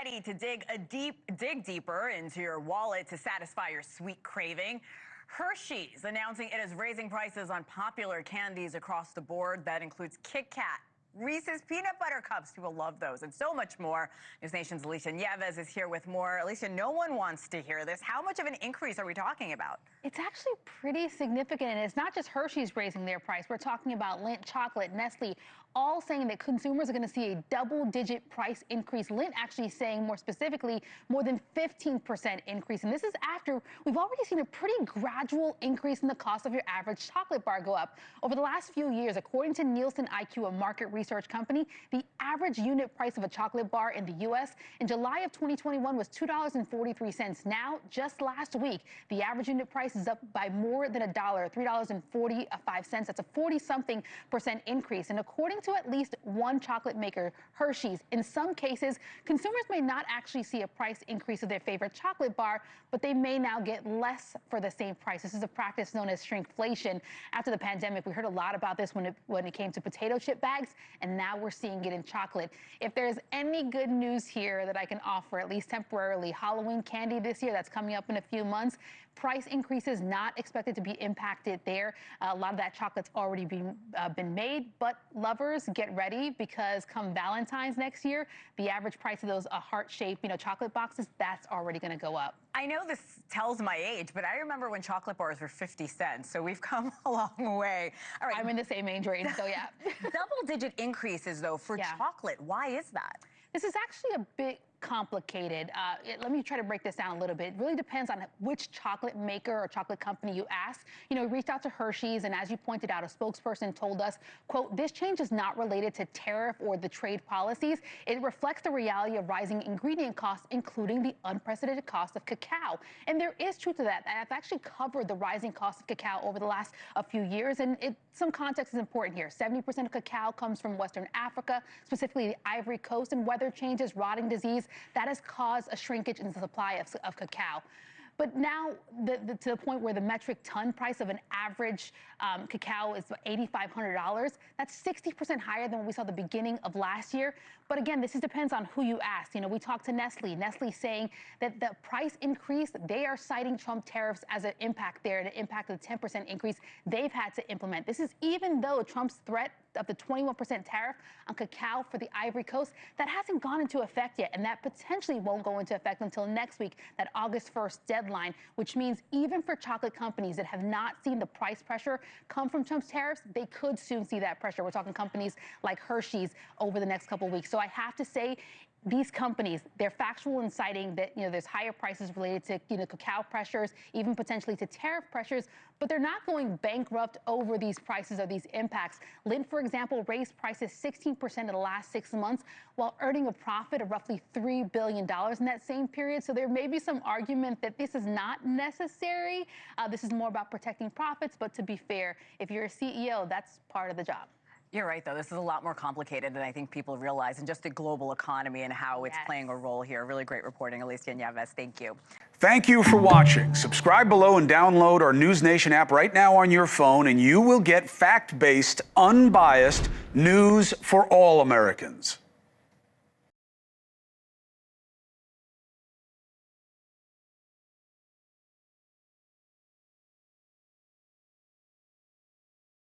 ready to dig deeper into your wallet to satisfy your sweet craving? Hershey's announcing it is raising prices on popular candies across the board. That includes Kit Kat, Reese's Peanut Butter Cups. People love those, and so much more. NewsNation's Alicia Nieves is here with more. Alicia, no one wants to hear this. How much of an increase are we talking about? It's actually pretty significant, and it's not just Hershey's raising their price. We're talking about Lindt Chocolate, Nestle, all saying that consumers are going to see a double-digit price increase. Lindt actually saying more specifically more than 15% increase. And this is after we've already seen a pretty gradual increase in the cost of your average chocolate bar go up. Over the last few years, according to Nielsen IQ, a market research company, the average unit price of a chocolate bar in the U.S. in July of 2021 was $2.43. Now, just last week, the average unit price is up by more than $1, $3.45. That's a 40-something% increase. And according to at least one chocolate maker, Hershey's, in some cases, consumers may not actually see a price increase of their favorite chocolate bar, but they may now get less for the same price. This is a practice known as shrinkflation. After the pandemic, we heard a lot about this when it came to potato chip bags, and now we're seeing it in chocolate. If there's any good news here that I can offer, at least temporarily, Halloween candy this year that's coming up in a few months, price increases not expected to be impacted there. A lot of that chocolate's already been made, but lovers, get ready, because come Valentine's next year, the average price of those heart-shaped, chocolate boxes, that's already going to go up. I know this tells my age, but I remember when chocolate bars were 50 cents, so we've come a long way. All right. I'm in the same age range, so yeah. Double-digit increases, though, for chocolate. Why is that? This is actually a bit complicated. Let me try to break this down a little bit. It really depends on which chocolate maker or chocolate company you ask. We reached out to Hershey's, and as you pointed out, a spokesperson told us, quote, this change is not related to tariff or the trade policies. It reflects the reality of rising ingredient costs, including the unprecedented cost of cacao. And there is truth to that. I've actually covered the rising cost of cacao over the last few years, and some context is important here. 70% of cacao comes from Western Africa, specifically the Ivory Coast, and weather changes, rotting disease, that has caused a shrinkage in the supply of cacao. But now, to the point where the metric ton price of an average cacao is $8,500, that's 60% higher than what we saw at the beginning of last year. But again, this depends on who you ask. We talked to Nestle. Nestle saying that the price increase, they are citing Trump tariffs as an impact there, and an impact of the 10% increase they've had to implement. This is even though Trump's threat of the 21% tariff on cacao for the Ivory Coast, that hasn't gone into effect yet, and that potentially won't go into effect until next week, that August 1st deadline, which means even for chocolate companies that have not seen the price pressure come from Trump's tariffs, they could soon see that pressure. We're talking companies like Hershey's over the next couple of weeks. So I have to say, these companies, they're factual in citing that there's higher prices related to cacao pressures, even potentially to tariff pressures, but they're not going bankrupt over these prices or these impacts. Lindt, for example, raised prices 16% in the last 6 months while earning a profit of roughly $3 billion in that same period. So there may be some argument that this is not necessary. This is more about protecting profits. But to be fair, if you're a CEO, that's part of the job. You're right, though. This is a lot more complicated than I think people realize, and just the global economy and how it's playing a role here. Really great reporting, Alicia Nieves. Thank you. Thank you for watching. Subscribe below and download our NewsNation app right now on your phone, and you will get fact-based, unbiased news for all Americans.